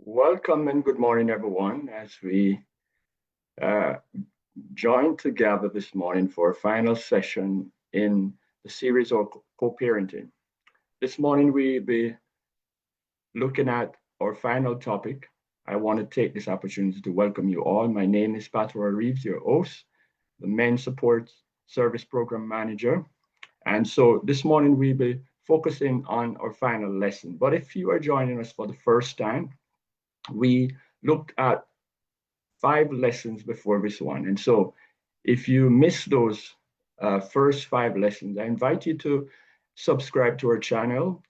Welcome and good morning, everyone, as we uh, join together this morning for a final session in the series of co-parenting. This morning, we'll be looking at our final topic. I want to take this opportunity to welcome you all. My name is Patrick Reeves, your host, the Men Support Service Program Manager. And so this morning, we'll be focusing on our final lesson. But if you are joining us for the first time, we looked at 5 lessons before this one. And so if you miss those first 5 lessons, I invite you to subscribe to our channel.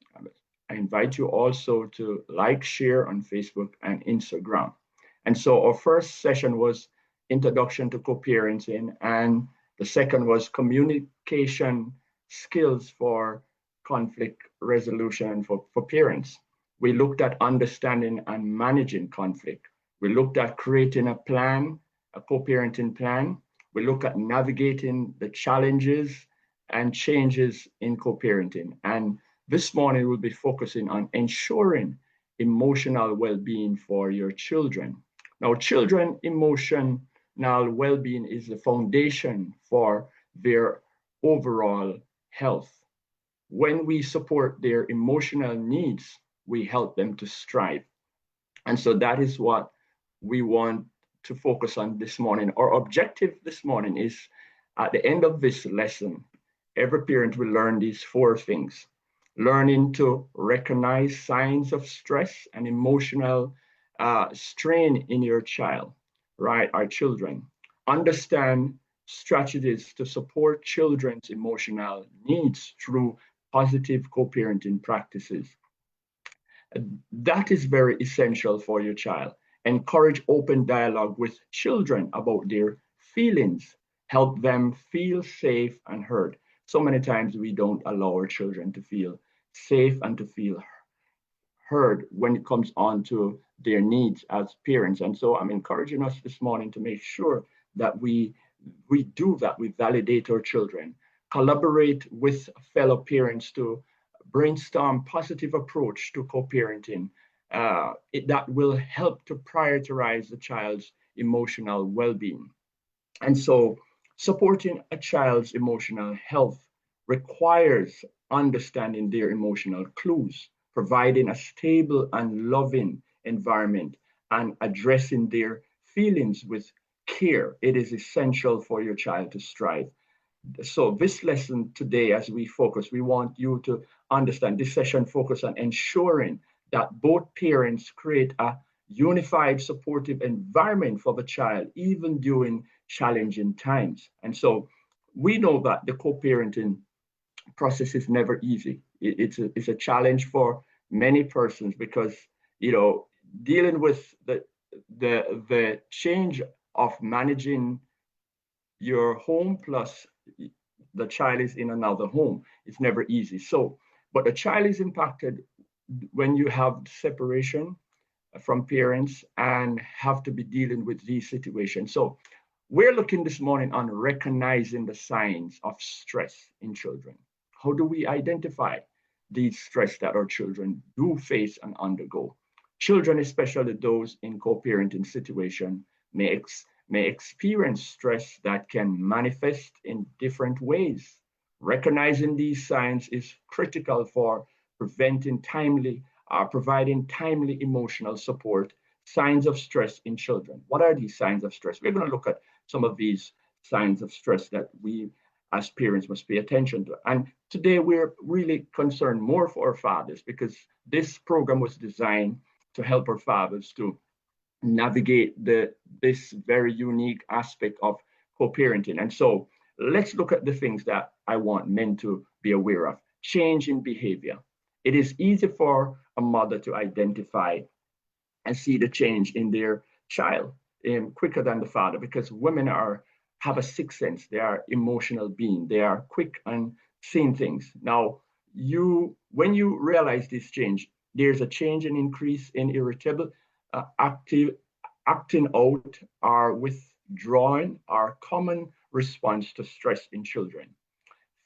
I invite you also to like, share on Facebook and Instagram. And so our first session was Introduction to Co-parenting, and the second was Communication Skills for Conflict Resolution for Parents. We looked at understanding and managing conflict. We looked at creating a plan, a co-parenting plan. We looked at navigating the challenges and changes in co-parenting. And this morning, we'll be focusing on ensuring emotional well-being for your children. Now, children emotional well-being is the foundation for their overall health. When we support their emotional needs, we help them to strive. And so that is what we want to focus on this morning. Our objective this morning is at the end of this lesson, every parent will learn these 4 things. Learning to recognize signs of stress and emotional strain in your child, right? Our children. Understand strategies to support children's emotional needs through positive co-parenting practices. That is very essential for your child. Encourage open dialogue with children about their feelings. Help them feel safe and heard. So many times we don't allow our children to feel safe and to feel heard when it comes on to their needs as parents. And so I'm encouraging us this morning to make sure that we do that. We validate our children, collaborate with fellow parents to brainstorm positive approach to co-parenting that will help to prioritize the child's emotional well-being. And so supporting a child's emotional health requires understanding their emotional clues, providing a stable and loving environment, and addressing their feelings with care. It is essential for your child to strive. So this lesson today, as we focus, we want you to understand this session focus on ensuring that both parents create a unified, supportive environment for the child, even during challenging times. And so we know that the co-parenting process is never easy. It's a challenge for many persons because, dealing with the change of managing your home plus the child is in another home. It's never easy. So, but the child is impacted when you have separation from parents and have to be dealing with these situations. So we're looking this morning on recognizing the signs of stress in children. How do we identify these stress that our children do face and undergo? Children, especially those in co-parenting situation, may experience stress that can manifest in different ways. Recognizing these signs is critical for providing timely emotional support. Signs of stress in children. What are these signs of stress? We're going to look at some of these signs of stress that we as parents must pay attention to. And today we're really concerned more for our fathers because this program was designed to help our fathers to navigate this very unique aspect of co-parenting. And so let's look at the things that I want men to be aware of. Change in behavior. It is easy for a mother to identify and see the change in their child quicker than the father because women have a sixth sense. They are emotional beings. They are quick on seeing things. Now, when you realize this change, there's a change and increase in irritable, acting out, or withdrawing are common response to stress in children.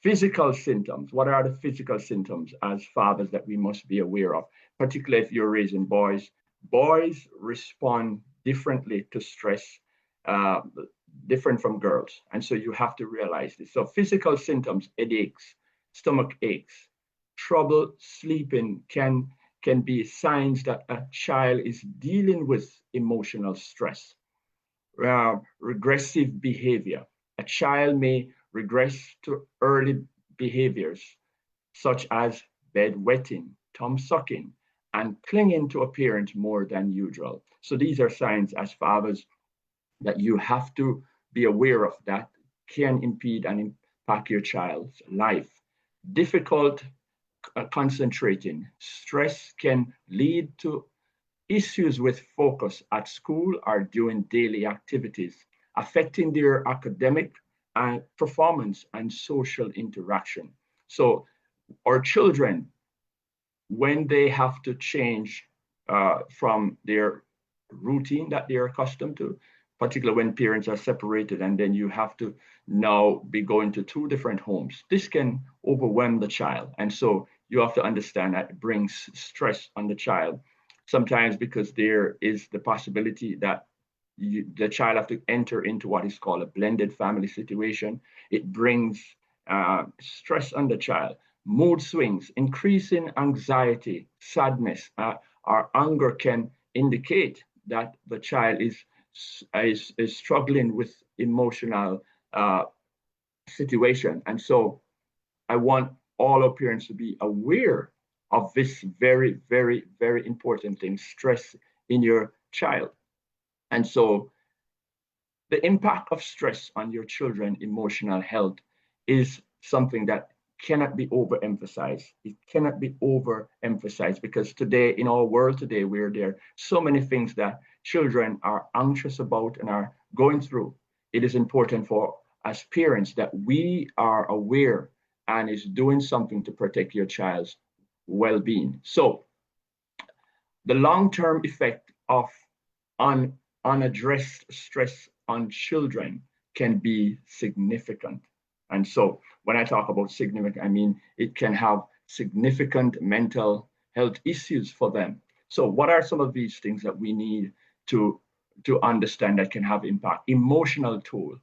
Physical symptoms. What are the physical symptoms as fathers that we must be aware of, particularly if you're raising boys? Boys respond differently to stress, uh, different from girls. And so you have to realize this. So physical symptoms, headaches, stomach aches, trouble sleeping can be signs that a child is dealing with emotional stress. Regressive behavior. A child may regress to early behaviors such as bedwetting, thumb sucking, and clinging to a parent more than usual. So these are signs as fathers that you have to be aware of that can impede and impact your child's life. Difficult concentrating. Stress can lead to issues with focus at school or during daily activities, affecting their academic performance and social interaction. So our children, when they have to change from their routine that they're accustomed to, particularly when parents are separated and then you have to now be going to two different homes, this can overwhelm the child. And so you have to understand that it brings stress on the child, sometimes because there is the possibility that the child have to enter into what is called a blended family situation. It brings stress on the child, mood swings, increasing anxiety, sadness, or anger can indicate that the child is struggling with emotional situation. And so I want all our parents to be aware of this very, very, very important thing, stress in your child. And so the impact of stress on your children's emotional health is something that cannot be overemphasized. It cannot be overemphasized because today, in our world today, where there are so many things that children are anxious about and are going through, it is important for as parents that we are aware and is doing something to protect your child's well-being. So the long-term effect of unaddressed stress on children can be significant. And so when I talk about significant, I mean it can have significant mental health issues for them. So what are some of these things that we need to, to understand that can have impact? Emotional toll.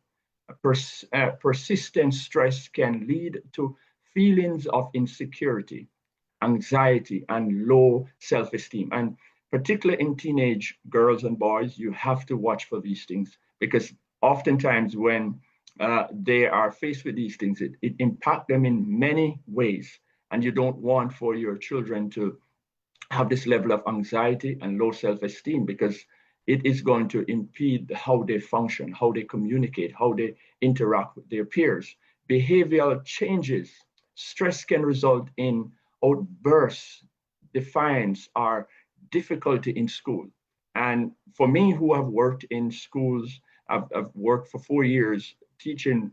Persistent stress can lead to feelings of insecurity, anxiety, and low self-esteem. And particularly in teenage girls and boys, you have to watch for these things because oftentimes when they are faced with these things, it impacts them in many ways. And you don't want for your children to have this level of anxiety and low self-esteem because it is going to impede how they function, how they communicate, how they interact with their peers. Behavioral changes. Stress can result in outbursts, defiance, or difficulty in school. And for me, who have worked in schools, I've worked for 4 years teaching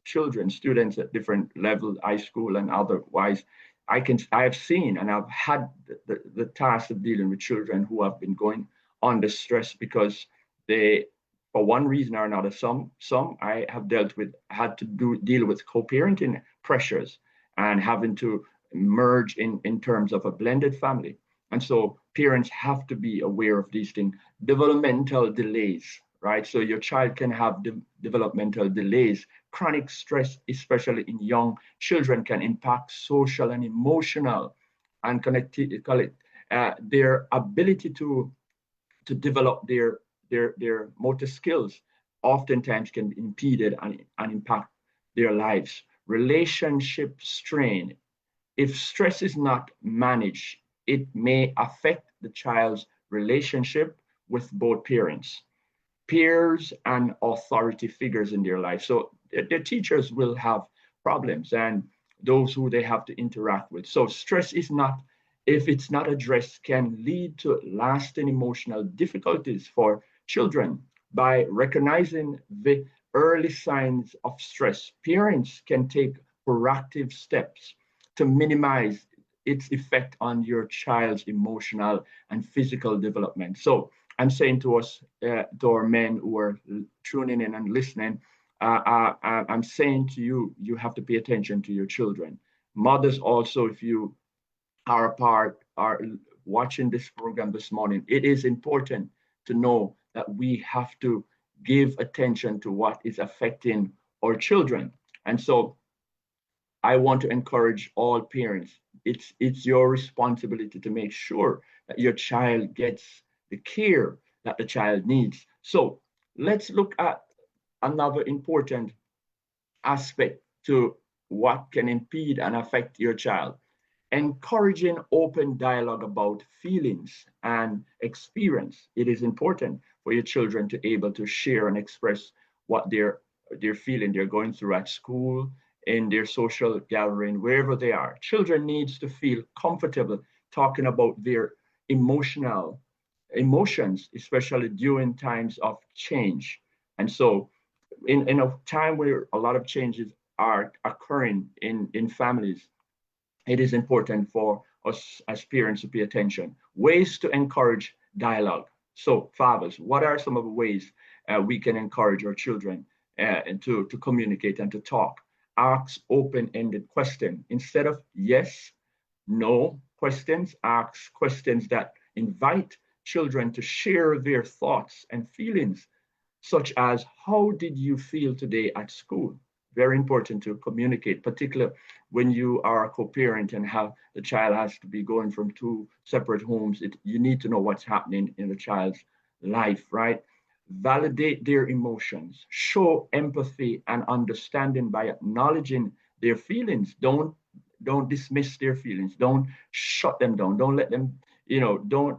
children, students at different levels, high school and otherwise. I have seen and I've had the task of dealing with children who have been going under stress because they, for one reason or another, some I have dealt with had to deal with co-parenting pressures and having to merge in terms of a blended family. And so parents have to be aware of these things. Developmental delays, right? So your child can have developmental delays. Chronic stress, especially in young children, can impact social and emotional and their ability to develop their motor skills oftentimes can be impeded and impact their lives. Relationship strain. If stress is not managed, it may affect the child's relationship with both parents, peers, and authority figures in their life. So their teachers will have problems and those who they have to interact with. So stress is not, if it's not addressed, can lead to lasting emotional difficulties for children. By recognizing the early signs of stress, parents can take proactive steps to minimize its effect on your child's emotional and physical development. So I'm saying to us, to our men who are tuning in and listening, I'm saying to you, you have to pay attention to your children. Mothers also, if you are a part, are watching this program this morning, it is important to know that we have to give attention to what is affecting our children. And so I want to encourage all parents. It's your responsibility to make sure that your child gets the care that the child needs. So let's look at another important aspect to what can impede and affect your child. Encouraging open dialogue about feelings and experience. It is important for your children to be able to share and express what they're feeling, they're going through at school, in their social gathering, wherever they are. Children needs to feel comfortable talking about their emotions, especially during times of change. And so in a time where a lot of changes are occurring in families, it is important for us as parents to pay attention. Ways to encourage dialogue. So, fathers, what are some of the ways we can encourage our children and to communicate and to talk? Ask open-ended questions instead of yes, no questions. Ask questions that invite children to share their thoughts and feelings, such as how did you feel today at school? Very important to communicate, particularly when you are a co-parent and have the child has to be going from two separate homes. You need to know what's happening in the child's life, right? Validate their emotions, show empathy and understanding by acknowledging their feelings. Don't dismiss their feelings. Don't shut them down. Don't let them, don't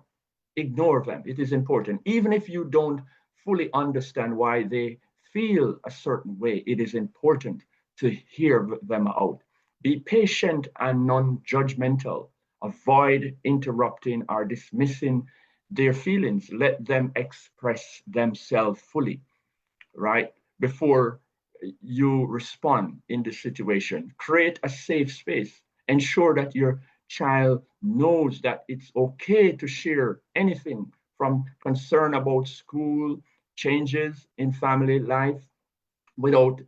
ignore them. It is important. Even if you don't fully understand why they feel a certain way, it is important to hear them out. Be patient and non judgmental. Avoid interrupting or dismissing their feelings. Let them express themselves fully, right? Before you respond in the situation, create a safe space. Ensure that your child knows that it's okay to share anything from concern about school, changes in family life, without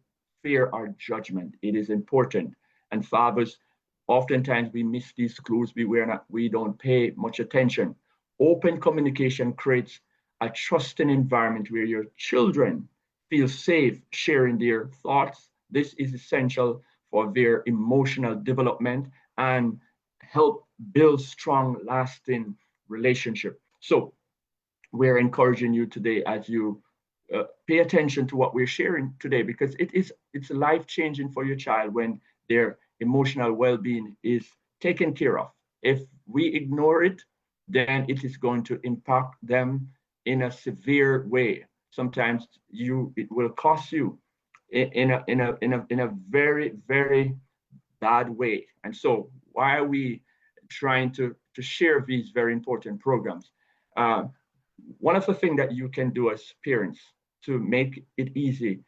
fear or judgment. It is important. And fathers, oftentimes we miss these clues. We don't pay much attention. Open communication creates a trusting environment where your children feel safe sharing their thoughts. This is essential for their emotional development and help build strong, lasting relationship. So we're encouraging you today as you pay attention to what we're sharing today, because it's life changing for your child when their emotional well-being is taken care of. If we ignore it, then it is going to impact them in a severe way. Sometimes it will cost you in a very, very bad way. And so why are we trying to share these very important programs? uh, One of the things that you can do as parents to make it easy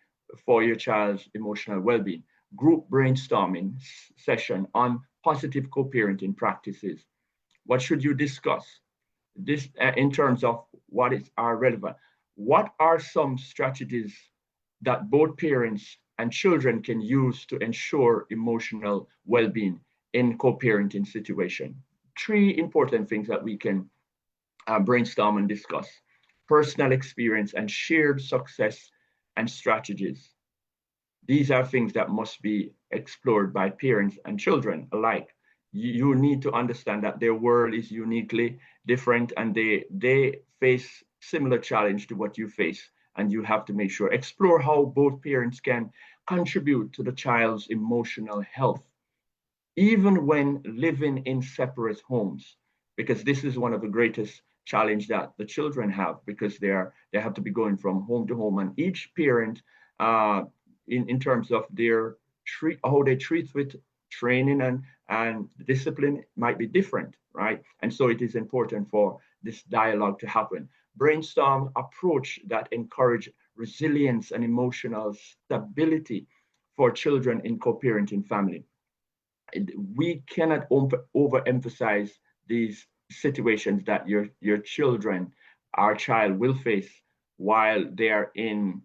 for your child's emotional well-being, group brainstorming session on positive co-parenting practices. What should you discuss? This in terms of are relevant. What are some strategies that both parents and children can use to ensure emotional well-being in co-parenting situation? Three important things that we can brainstorm and discuss: personal experience and shared success and strategies. These are things that must be explored by parents and children alike. You need to understand that their world is uniquely different and they face similar challenge to what you face. And you have to make sure, explore how both parents can contribute to the child's emotional health, even when living in separate homes, because this is one of the greatest challenge that the children have, because they have to be going from home to home, and each parent in terms of their how they treat with training and discipline might be different, right? And so it is important for this dialogue to happen. Brainstorm approach that encourage resilience and emotional stability for children in co-parenting family. We cannot overemphasize these situations that your children, our child will face while they are in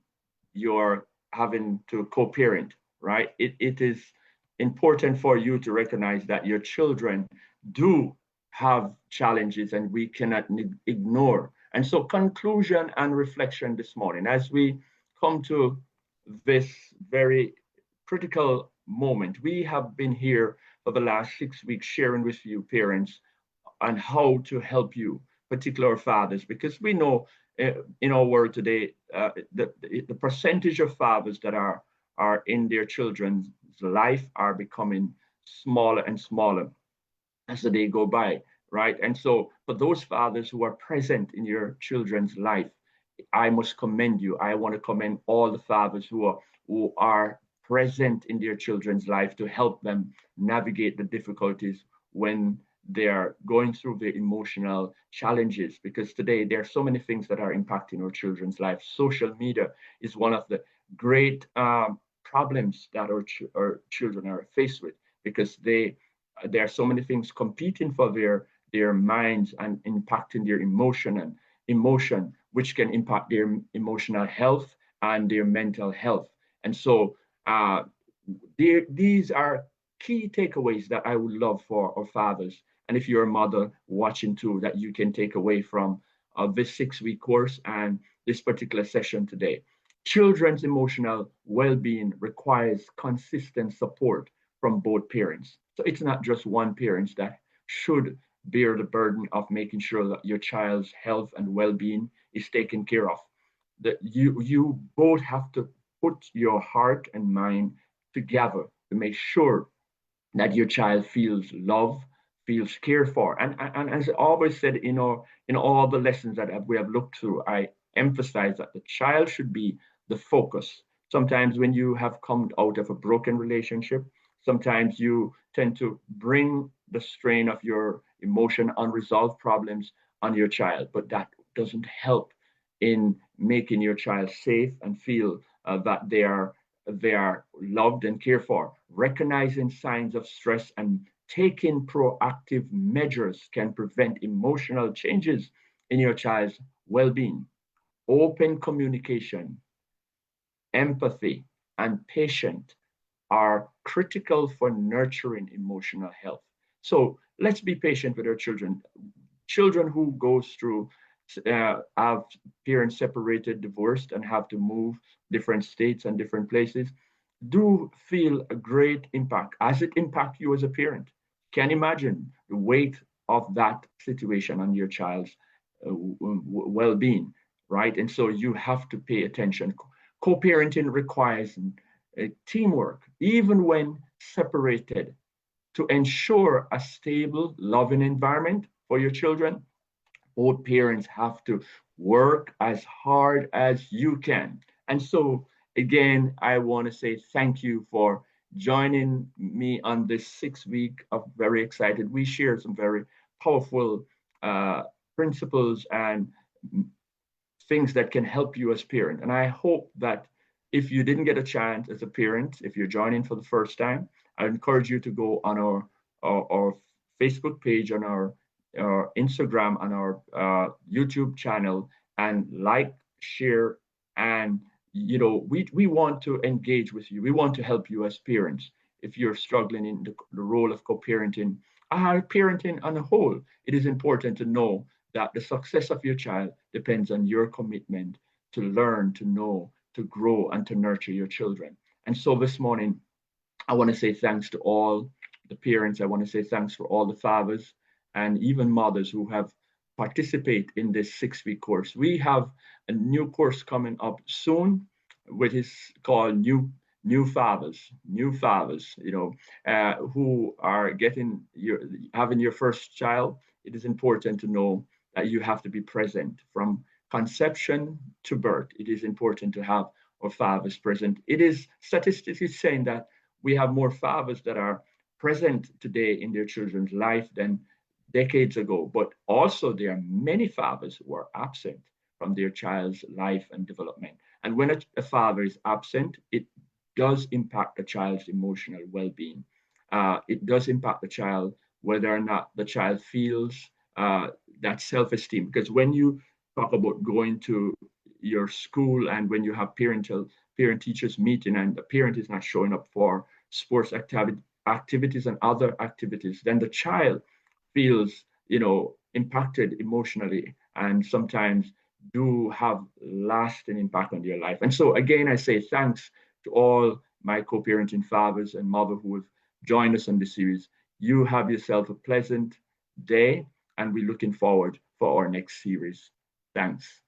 your having to co-parent, right? It is important for you to recognize that your children do have challenges and we cannot ignore. And so, conclusion and reflection this morning as we come to this very critical moment. We have been here for the last 6 weeks sharing with you, parents, on how to help you, particular fathers, because we know in our world today, the percentage of fathers that are in their children's life are becoming smaller and smaller as the day go by, right? And so for those fathers who are present in your children's life, I must commend you. I want to commend all the fathers who are present in their children's life to help them navigate the difficulties when they are going through the emotional challenges. Because today there are so many things that are impacting our children's life. Social media is one of the great problems that our children are faced with because there are so many things competing for their minds and impacting their emotion, which can impact their emotional health and their mental health. And so these are key takeaways that I would love for our fathers. And if you're a mother watching too, that you can take away from this 6 week course and this particular session today. Children's emotional well being requires consistent support from both parents. So it's not just one parent that should bear the burden of making sure that your child's health and well being is taken care of. That you both have to put your heart and mind together to make sure that your child feels love, feels cared for. And as I always said in all the lessons that we have looked through, I emphasize that the child should be the focus. Sometimes when you have come out of a broken relationship, sometimes you tend to bring the strain of your emotion, unresolved problems on your child, but that doesn't help in making your child safe and feel that they are loved and cared for. Recognizing signs of stress and taking proactive measures can prevent emotional changes in your child's well-being. Open communication, empathy, and patience are critical for nurturing emotional health. So let's be patient with our children. Children who goes through have parents separated, divorced, and have to move different states and different places do feel a great impact as it impacts you as a parent. Can you imagine the weight of that situation on your child's well-being, right? And so you have to pay attention. Co-parenting requires teamwork, even when separated, to ensure a stable, loving environment for your children. Both parents have to work as hard as you can. And so, again, I want to say thank you for joining me on this 6 week of very excited. We shared some very powerful principles and things that can help you as parent. And I hope that if you didn't get a chance as a parent, if you're joining for the first time, I encourage you to go on our Facebook page, on our Instagram, on our YouTube channel, and like, share, and we want to engage with you. We want to help you as parents. If you're struggling in the role of co-parenting, parenting on a whole, it is important to know that the success of your child depends on your commitment to learn, to know, to grow, and to nurture your children. And so this morning, I want to say thanks to all the parents. I want to say thanks for all the fathers and even mothers who have participated in this 6 week course. We have a new course coming up soon, which is called New Fathers, who are having your first child. It is important to know that you have to be present from conception to birth. It is important to have our fathers present. It is statistically saying that we have more fathers that are present today in their children's life than decades ago, but also there are many fathers who are absent from their child's life and development. And when a father is absent, it does impact the child's emotional well-being. It does impact the child whether or not the child feels that self-esteem. Because when you talk about going to your school and when you have parent-teachers meeting and the parent is not showing up for sports activities and other activities, then the child feels impacted emotionally and sometimes do have lasting impact on their life. And so again, I say thanks to all my co-parenting fathers and mothers who have joined us on this series. You have yourself a pleasant day, and we're looking forward for our next series. Thanks.